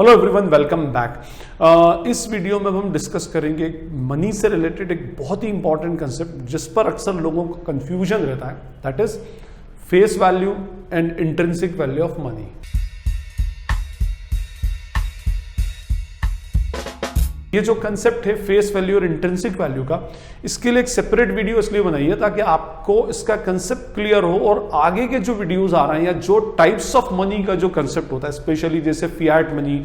Hello everyone, welcome back. इस video में हम डिस्कस करेंगे मनी से रिलेटेड एक बहुत ही इंपॉर्टेंट कंसेप्ट जिस पर अक्सर लोगों को कंफ्यूजन रहता है, that is face value and intrinsic value of money. ये जो कंसेप्ट है फेस वैल्यू और इंट्रिंसिक वैल्यू का, इसके लिए एक सेपरेट वीडियो इसलिए बनाई है ताकि आपको इसका कंसेप्ट क्लियर हो और आगे के जो वीडियोस आ रहे हैं या जो टाइप्स ऑफ मनी का जो कंसेप्ट होता है, स्पेशली जैसे Fiat money,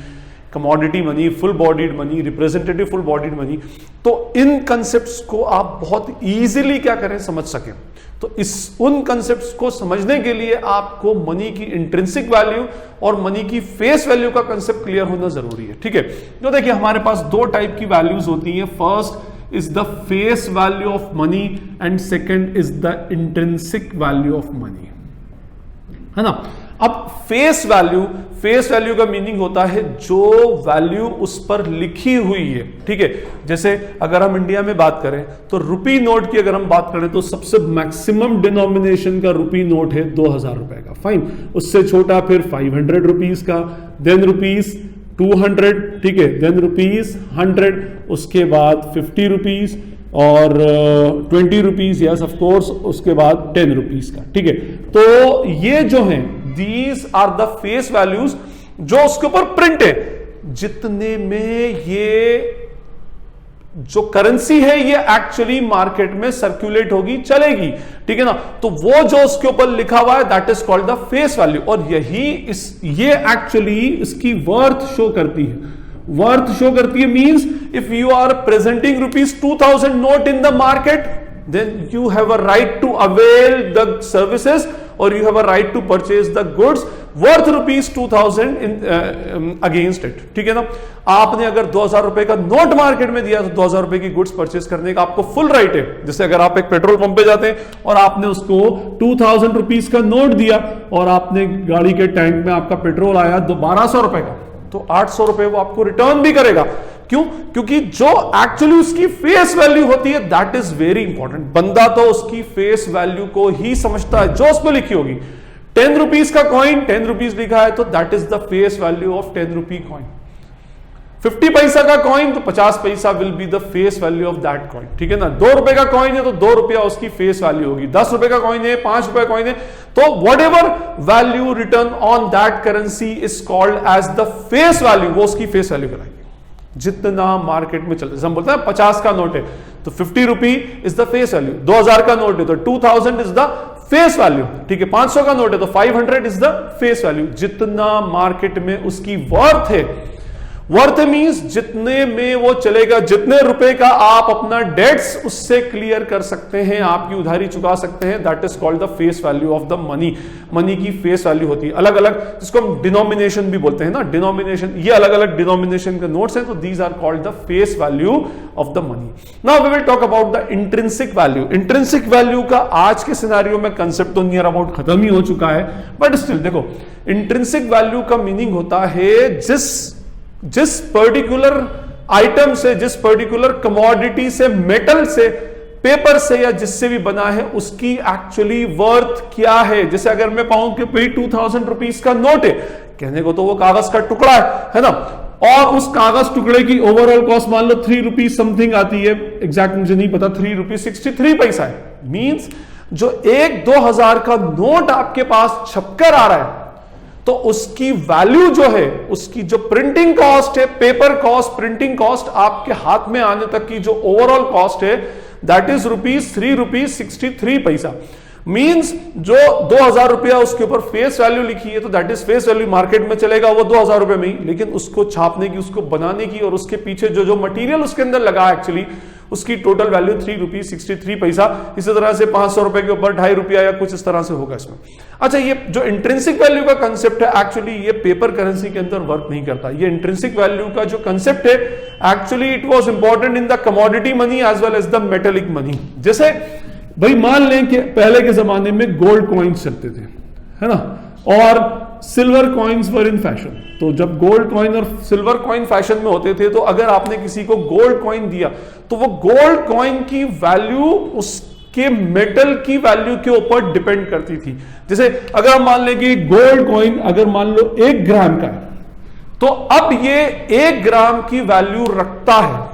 commodity money, full bodied money, representative full bodied money, तो इन कंसेप्ट्स को आप बहुत इजीली क्या करें, समझ सकें। तो उन कंसेप्ट्स को समझने के लिए आपको मनी की इंट्रिंसिक वैल्यू और मनी की फेस वैल्यू का कंसेप्ट क्लियर होना जरूरी है। ठीक है, तो देखिए हमारे पास दो टाइप की वैल्यूज होती हैं। First is the face value of money and second is the intrinsic value of money, है ना। अब फेस वैल्यू का मीनिंग होता है जो वैल्यू उस पर लिखी हुई है। ठीक है, जैसे अगर हम इंडिया में बात करें तो रुपी नोट की अगर हम बात करें तो सबसे मैक्सिमम डिनोमिनेशन का रुपी नोट है 2000 रुपए का, फाइन। उससे छोटा फिर 500 रुपीज का, देन रुपीज 200, ठीक है, देन रुपीज 100, उसके बाद 50 रुपीज और 20 रुपीज, यस ऑफ कोर्स, उसके बाद 10 रुपीज का। ठीक है, तो ये जो है these are the face values जो उसके ऊपर प्रिंट है, जितने में ये जो करेंसी है ये एक्चुअली मार्केट में सर्कुलेट होगी, चलेगी। ठीक है ना, तो वो जो उसके ऊपर लिखा हुआ है that is called the face value. और ये एक्चुअली इसकी वर्थ शो करती है। Means if you are presenting ₹2000 note in the market, then you have a right to avail the services or you have a right to purchase the goods worth ₹2000 against it। ठीक है ना, आपने अगर 2000 रुपए का note market में दिया तो 2000 रुपए की गुड्स परचेज करने का आपको फुल राइट है। जैसे अगर आप एक पेट्रोल पंप पे जाते हैं और आपने उसको 2000 रुपीज का नोट दिया और आपने गाड़ी के टैंक में आपका पेट्रोल आया 1200 रुपए का, तो 800 रुपए वो आपको रिटर्न भी करेगा। क्यों? क्योंकि जो एक्चुअली उसकी फेस वैल्यू होती है दैट इज वेरी इंपॉर्टेंट। बंदा तो उसकी फेस वैल्यू को ही समझता है जो उस पर लिखी होगी। 10 रुपीज का कॉइन 10 रुपीज लिखा है तो that is the face value of 10 rupee coin. 50 पैसा का कॉइन तो 50 पैसा will be the face value of that coin. ठीक है ना, 2 रुपए का कॉइन है तो 2 रुपया उसकी फेस वैल्यू होगी। 10 रुपए का कॉइन है, 5 रुपए कॉइन है, तो whatever value return on that currency is called as the face value, वो उसकी फेस वैल्यू कराएगी जितना मार्केट में चलता है। हम बोलते हैं 50 का नोट है तो 50 रुपी इज द फेस वैल्यू, 2000 का नोट है तो 2000 इज द फेस वैल्यू। ठीक है, 500 का नोट है तो 500 इज द फेस वैल्यू। जितना मार्केट में उसकी वर्थ है, वर्थ मींस जितने में वो चलेगा, जितने रुपए का आप अपना डेट्स उससे क्लियर कर सकते हैं, आपकी उधारी चुका सकते हैं, that is called the face value of the money. Money की फेस वैल्यू होती है अलग अलग, जिसको हम डिनोमिनेशन भी बोलते हैं ना, डिनोमिनेशन, ये अलग अलग डिनोमिनेशन के नोट्स हैं, तो these are called the face value of the money. Now we will talk about the intrinsic value. Intrinsic value का आज के सिनेरियो में कंसेप्ट तो नियर अबाउट खत्म ही हो चुका है, बट स्टिल देखो, इंट्रिंसिक वैल्यू का मीनिंग होता है जिस पर्टिकुलर आइटम से, जिस पर्टिकुलर कमोडिटी से, मेटल से, पेपर से या जिससे भी बना है उसकी एक्चुअली वर्थ क्या है। जैसे अगर मैं पाऊं कि भाई 2000 रुपीज का नोट है, कहने को तो वो कागज का टुकड़ा है ना, और उस कागज टुकड़े की ओवरऑल कॉस्ट मान लो 3 रुपीज समथिंग आती है, एग्जैक्ट मुझे नहीं पता, 3 रुपीज 63 पैसा है। मींस जो 1-2000 का नोट आपके पास छपकर आ रहा है तो उसकी वैल्यू जो है, उसकी जो प्रिंटिंग कॉस्ट है, पेपर कॉस्ट, प्रिंटिंग कॉस्ट, आपके हाथ में आने तक की जो ओवरऑल कॉस्ट है दैट इज ₹3.63। मींस जो 2000 रुपया उसके ऊपर फेस वैल्यू लिखी है तो that is face value, market में चलेगा वो 2000 रुपए में ही, लेकिन उसको छापने की, उसको बनाने की और उसके पीछे जो मटीरियल उसके अंदर लगा एक्चुअली उसकी टोटल वैल्यू ₹3.63। इसी तरह से 500 रुपए के ऊपर 2.5 रुपया या कुछ इस तरह से होगा इसमें। अच्छा, ये जो इंट्रिंसिक वैल्यू का कंसेप्ट है एक्चुअली ये पेपर करेंसी के अंदर वर्क नहीं करता। ये इंट्रिंसिक वैल्यू का जो कंसेप्ट है actually it was important in the commodity money as well as the metallic money. जैसे भाई मान लें कि पहले के जमाने में गोल्ड कॉइन्स चलते थे, है ना, और silver coins were in fashion. तो जब गोल्ड कॉइन और सिल्वर कॉइन फैशन में होते थे तो अगर आपने किसी को गोल्ड कॉइन दिया तो वो गोल्ड कॉइन की वैल्यू उसके मेटल की वैल्यू के ऊपर डिपेंड करती थी। जैसे अगर हम मान लें कि गोल्ड कॉइन अगर मान लो 1 ग्राम का है तो अब ये 1 ग्राम की वैल्यू रखता है।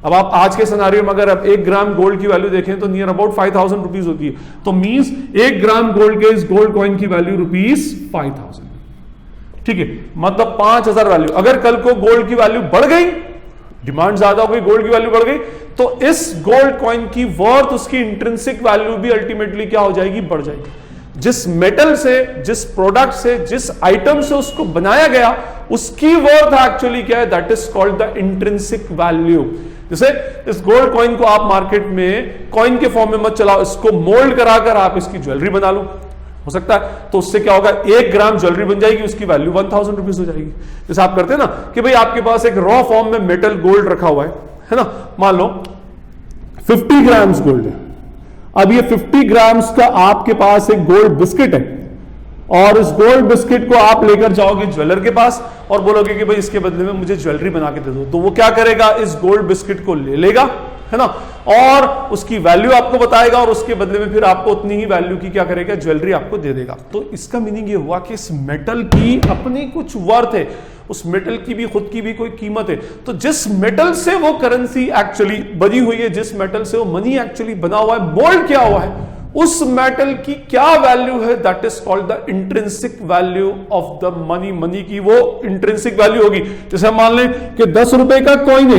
अब आप आज के सिनेरियो में अगर आप 1 ग्राम गोल्ड की वैल्यू देखें तो नियर अबाउट 5000 रुपीज होती है। तो मींस 1 ग्राम गोल्ड के इस गोल्ड कॉइन की वैल्यू रुपीज 5000। ठीक है, मतलब 5000 वैल्यू। अगर कल को गोल्ड की वैल्यू बढ़ गई, डिमांड ज्यादा हो गई, गोल्ड की वैल्यू बढ़ गई, तो इस गोल्ड कॉइन की वर्थ, उसकी इंट्रिंसिक वैल्यू भी अल्टीमेटली क्या हो जाएगी, बढ़ जाएगी। जिस मेटल से, जिस प्रोडक्ट से, जिस आइटम से उसको बनाया गया, उसकी वर्थ एक्चुअली क्या है, that is called the intrinsic value. जैसे इस गोल्ड कॉइन को आप मार्केट में कॉइन के फॉर्म में मत चलाओ, इसको मोल्ड कराकर आप इसकी ज्वेलरी बना लो, हो सकता है, तो उससे क्या होगा, 1 ग्राम ज्वेलरी बन जाएगी, उसकी वैल्यू 1000 रुपीज हो जाएगी। जैसे आप करते हैं ना कि भाई आपके पास एक रॉ फॉर्म में मेटल गोल्ड रखा हुआ है ना, मान लो 50 ग्राम्स गोल्ड है। अब ये 50 ग्राम्स का आपके पास एक गोल्ड बिस्किट है, और इस गोल्ड बिस्किट को आप लेकर जाओगे ज्वेलर के पास और बोलोगे कि भाई इसके बदले में मुझे ज्वेलरी बना के दे दो, तो वो क्या करेगा, इस गोल्ड बिस्किट को ले लेगा, है ना, और उसकी वैल्यू आपको बताएगा, और उसके बदले में फिर आपको उतनी ही वैल्यू की क्या करेगा, ज्वेलरी आपको दे देगा। तो इसका मीनिंग ये हुआ कि इस मेटल की अपनी कुछ वर्थ है, उस मेटल की भी खुद की भी कोई कीमत है। तो जिस मेटल से वो करेंसी एक्चुअली बनी हुई है, जिस मेटल से वो मनी एक्चुअली बना हुआ है, मोल्ड किया हुआ है, उस मेटल की क्या वैल्यू है, that is called the intrinsic value of the money. Money की वो इंट्रिंसिक वैल्यू होगी। जैसे हम मान लें कि 10 रुपए का कॉइन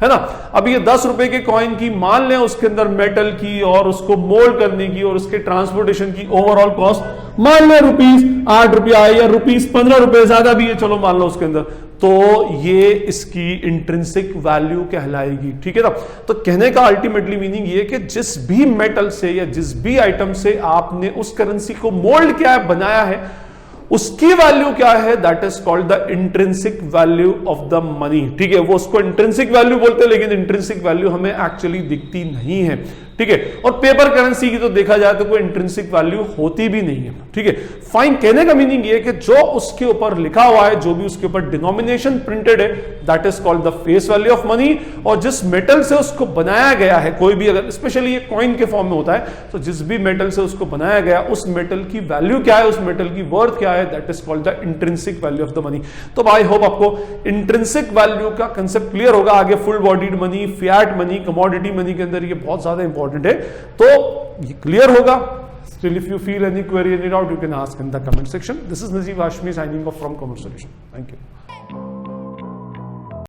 है ना, अब ये 10 रुपए के कॉइन की मान लें उसके अंदर मेटल की और उसको मोल्ड करने की और उसके ट्रांसपोर्टेशन की ओवरऑल कॉस्ट मान लें ₹8 या ₹15 ज्यादा भी है, चलो मान लो उसके अंदर, तो ये इसकी इंट्रिंसिक वैल्यू कहलाएगी। ठीक है ना। तो कहने का अल्टीमेटली मीनिंग ये कि जिस भी मेटल से या जिस भी आइटम से आपने उस करेंसी को मोल्ड किया है, बनाया है, उसकी वैल्यू क्या है, that is called the intrinsic value of the money. ठीक है, वो उसको इंट्रिंसिक वैल्यू बोलते हैं, लेकिन इंट्रिंसिक वैल्यू हमें एक्चुअली दिखती नहीं है। ठीक है, और पेपर करेंसी की तो देखा जाए तो कोई इंट्रिंसिक वैल्यू होती भी नहीं है। ठीक है, फाइन। कहने का मीनिंग ये कि जो उसके ऊपर लिखा हुआ है, जो भी उसके ऊपर डिनोमिनेशन प्रिंटेड है, that is called the face value of money. और जिस मेटल से उसको बनाया गया है, कोई भी, अगर स्पेशली ये कॉइन के फॉर्म में होता है, तो जिस भी मेटल से उसको बनाया गया, उस मेटल की वैल्यू क्या है, उस मेटल की वर्थ क्या है, that is called the intrinsic value of the money. तो आई होप आपको इंट्रिंसिक वैल्यू का कंसेप्ट क्लियर होगा। आगे full bodied money, fiat money, commodity money के अंदर ये बहुत ज्यादा इंपॉर्टेंट है, तो ये क्लियर होगा। Still, if you feel any query, any doubt, you can ask in the comment section. This is Najeeb Hashmi signing off from Commerce Solution. Thank you.